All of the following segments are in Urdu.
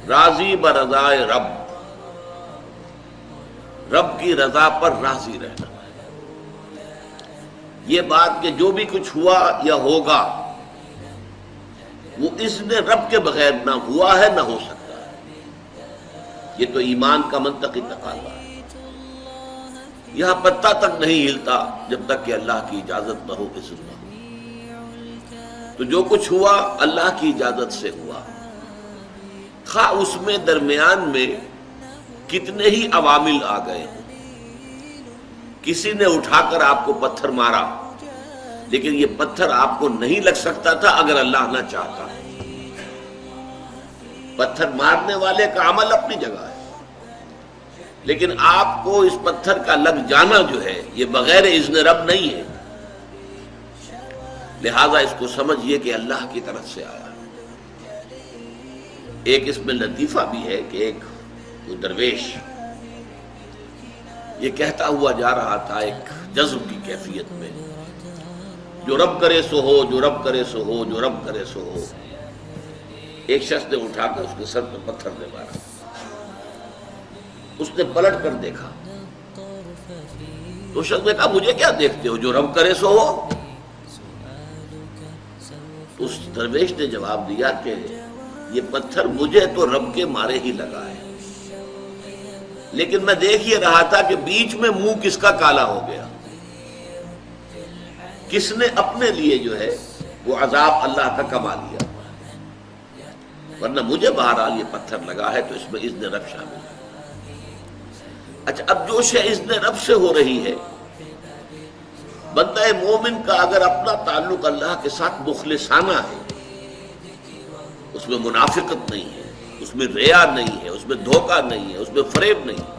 راضی برضائے رب، رب کی رضا پر راضی رہنا. یہ بات کہ جو بھی کچھ ہوا یا ہوگا وہ اذن رب کے بغیر نہ ہوا ہے نہ ہو سکتا ہے. یہ تو ایمان کا منطقی تقاضا ہے. یہاں پتہ تک نہیں ہلتا جب تک کہ اللہ کی اجازت نہ ہو، اذن نہ ہو. تو جو کچھ ہوا اللہ کی اجازت سے ہوا، خواہ اس میں درمیان میں کتنے ہی عوامل آ گئے ہوں. کسی نے اٹھا کر آپ کو پتھر مارا، لیکن یہ پتھر آپ کو نہیں لگ سکتا تھا اگر اللہ نہ چاہتا. پتھر مارنے والے کا عمل اپنی جگہ ہے، لیکن آپ کو اس پتھر کا لگ جانا جو ہے یہ بغیر اذن رب نہیں ہے. لہذا اس کو سمجھیے کہ اللہ کی طرف سے آیا. ایک اس میں لطیفہ بھی ہے کہ ایک درویش یہ کہتا ہوا جا رہا تھا ایک جذب کی کیفیت میں، جو رب کرے سو ہو، جو رب کرے سو ہو، جو رب کرے سو ہو. ایک شخص نے اٹھا کر اس کے سر پہ پتھر دے مارا. اس نے پلٹ کر دیکھا تو شخص نے کہا مجھے کیا دیکھتے ہو، جو رب کرے سو ہو. تو اس درویش نے جواب دیا کہ یہ پتھر مجھے تو رب کے مارے ہی لگا ہے، لیکن میں دیکھ یہ رہا تھا کہ بیچ میں منہ کس کا کالا ہو گیا، کس نے اپنے لیے جو ہے وہ عذاب اللہ کا کما لیا. ورنہ مجھے بہرحال یہ پتھر لگا ہے تو اس میں اذن رب شامل ہے. اچھا، اب جو شے اذن رب سے ہو رہی ہے، بندہ مومن کا اگر اپنا تعلق اللہ کے ساتھ مخلصانہ ہے، اس میں منافقت نہیں ہے، اس میں ریا نہیں ہے، اس میں دھوکہ نہیں ہے، اس میں فریب نہیں ہے،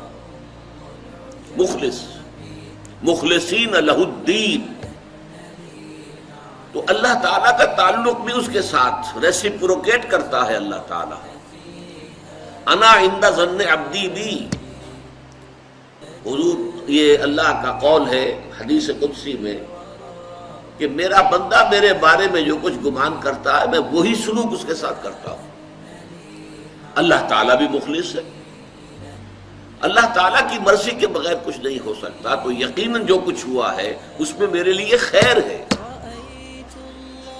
مخلصین لہ الدین، تو اللہ تعالیٰ کا تعلق بھی اس کے ساتھ ریسیپروکیٹ کرتا ہے. اللہ تعالیٰ انا عند ظن عبدی بی، حضور یہ اللہ کا قول ہے حدیث قدسی میں کہ میرا بندہ میرے بارے میں جو کچھ گمان کرتا ہے میں وہی سلوک اس کے ساتھ کرتا ہوں. اللہ تعالیٰ بھی مخلص ہے. اللہ تعالیٰ کی مرضی کے بغیر کچھ نہیں ہو سکتا، تو یقیناً جو کچھ ہوا ہے اس میں میرے لیے خیر ہے.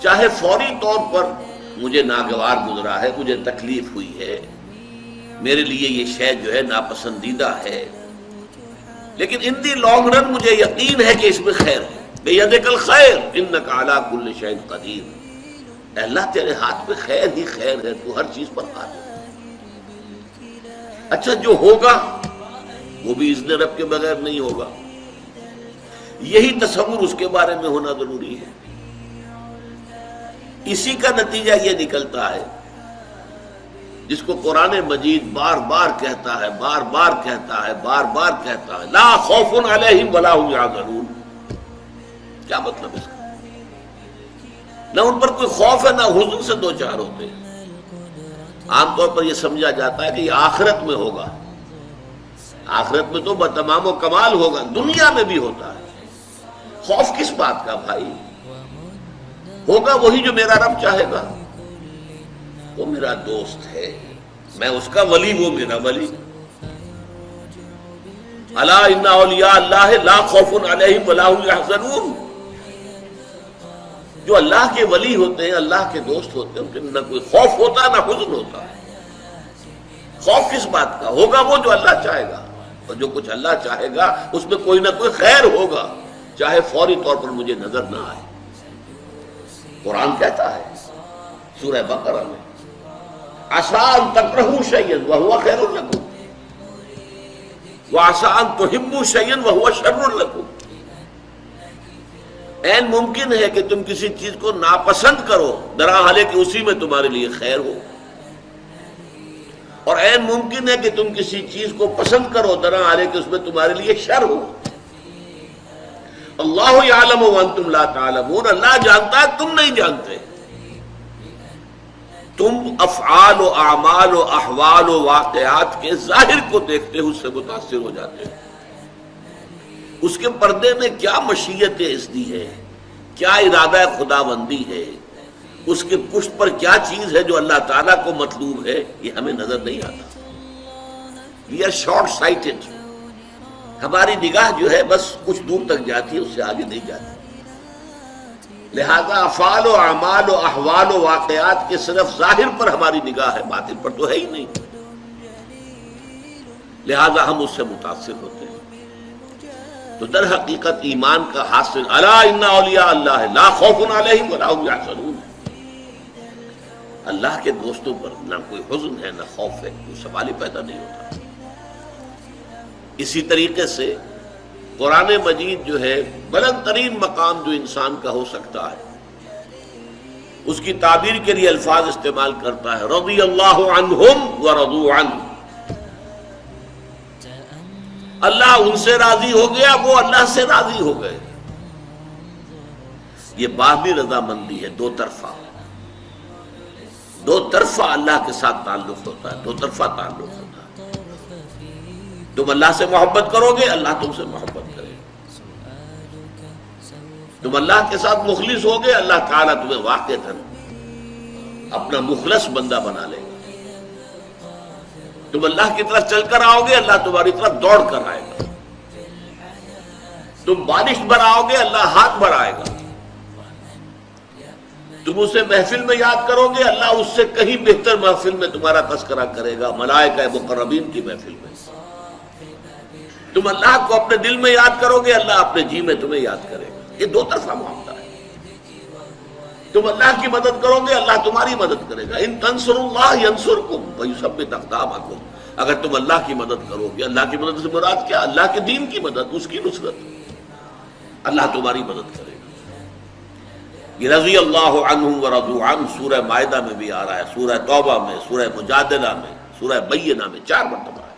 چاہے فوری طور پر مجھے ناگوار گزرا ہے، مجھے تکلیف ہوئی ہے، میرے لیے یہ شے جو ہے ناپسندیدہ ہے، لیکن ان دی لانگ رن مجھے یقین ہے کہ اس میں خیر ہے. بیدک الخیر انک علی کل شیء قدیر، اے اللہ تیرے ہاتھ میں خیر ہی خیر ہے، تو ہر چیز پر قادر ہے. اچھا، جو ہوگا وہ بھی اذن رب کے بغیر نہیں ہوگا. یہی تصور اس کے بارے میں ہونا ضروری ہے. اسی کا نتیجہ یہ نکلتا ہے جس کو قرآن مجید بار بار کہتا ہے، بار بار کہتا ہے، بار بار کہتا ہے، لا خوف علیہم ولا هم یحزنون. کیا مطلب اس کا؟ نہ ان پر کوئی خوف ہے نہ حزن سے دو چار ہوتے. عام طور پر یہ سمجھا جاتا ہے کہ یہ آخرت میں ہوگا. آخرت میں تو بتمام و کمال ہوگا، دنیا میں بھی ہوتا ہے. خوف کس بات کا بھائی؟ ہوگا وہی جو میرا رب چاہے گا. وہ میرا دوست ہے، میں اس کا ولی، وہ میرا ولی. الا ان اولیاء اللہ لا خوف علیہم ولا هم یحزنون. جو اللہ کے ولی ہوتے ہیں، اللہ کے دوست ہوتے ہیں، ان کے نہ کوئی خوف ہوتا نہ حزن ہوتا. خوف کس بات کا؟ ہوگا وہ جو اللہ چاہے گا، اور جو کچھ اللہ چاہے گا اس میں کوئی نہ کوئی خیر ہوگا، چاہے فوری طور پر مجھے نظر نہ آئے. قرآن کہتا ہے سورہ بقرہ میں عسیٰ ان تکرہوا شیئا وہو خیر لکم وعسیٰ ان تحبوا شیئا وہو شر لکم. عین ممکن ہے کہ تم کسی چیز کو ناپسند کرو درا حالے کہ اسی میں تمہارے لیے خیر ہو، اور عین ممکن ہے کہ تم کسی چیز کو پسند کرو درا حالے کہ اس میں تمہارے لیے شر ہو. اللہ یعلم وانتم لا تعلمون، اللہ جانتا ہے تم نہیں جانتے. تم افعال و اعمال و احوال و واقعات کے ظاہر کو دیکھتے ہو، اس سے متاثر ہو جاتے ہو. اس کے پردے میں کیا مشیت اذنی ہے، کیا ارادہ خداوندی ہے، اس کے پشت پر کیا چیز ہے جو اللہ تعالیٰ کو مطلوب ہے، یہ ہمیں نظر نہیں آتا. We are short sighted. ہماری نگاہ جو ہے بس کچھ دور تک جاتی ہے، اس سے آگے نہیں جاتی. لہذا افعال و اعمال و احوال و واقعات کے صرف ظاہر پر ہماری نگاہ ہے، باطن پر تو ہے ہی نہیں. لہذا ہم اس سے متاثر ہوتے ہیں. تو در حقیقت ایمان کا حاصل الا ان اولیاء اللہ لا خوف علیہم ولا هم یحزنون. اللہ کے دوستوں پر نہ کوئی حزن ہے نہ خوف ہے، کوئی سوال ہی پیدا نہیں ہوتا. اسی طریقے سے قرآن مجید جو ہے بلند ترین مقام جو انسان کا ہو سکتا ہے، اس کی تعبیر کے لیے الفاظ استعمال کرتا ہے رضی اللہ عنہم ورضوا عنہ. اللہ ان سے راضی ہو گیا، وہ اللہ سے راضی ہو گئے. یہ باہمی رضامندی ہے، دو طرفہ اللہ کے ساتھ تعلق ہوتا ہے، دو طرفہ تعلق ہوتا ہے. تم اللہ سے محبت کرو گے، اللہ تم سے محبت کرے گا. تم اللہ کے ساتھ مخلص ہوگے، اللہ تعالیٰ تمہیں واقعتاً اپنا مخلص بندہ بنا لے گا. تم اللہ کی طرف چل کر آؤ گے، اللہ تمہاری طرف دوڑ کر آئے گا. تم بارش بڑھاؤ گے، اللہ ہاتھ بڑھائے گا. تم اسے محفل میں یاد کرو گے، اللہ اس سے کہیں بہتر محفل میں تمہارا تذکرہ کرے گا، ملائکہ مقربین کی محفل میں. تم اللہ کو اپنے دل میں یاد کرو گے، اللہ اپنے جی میں تمہیں یاد کرے گا. یہ دو طرفہ معاملہ ہے. تم اللہ کی مدد کرو گے، اللہ تمہاری مدد کرے گا. ان تنصروا اللہ ینصرکم ویثبت اقدامکم. اگر تم اللہ کی مدد کرو گے، اللہ کی مدد سے مراد کیا؟ اللہ کے دین کی مدد، اس کی نصرت. اللہ تمہاری مدد کرے گا. یہ رضی اللہ عنہم ورضوا عنہ سورہ مائدہ میں بھی آ رہا ہے، سورہ توبہ میں، سورہ مجادلہ میں، سورہ بینہ میں 4 مرتبہ ہے.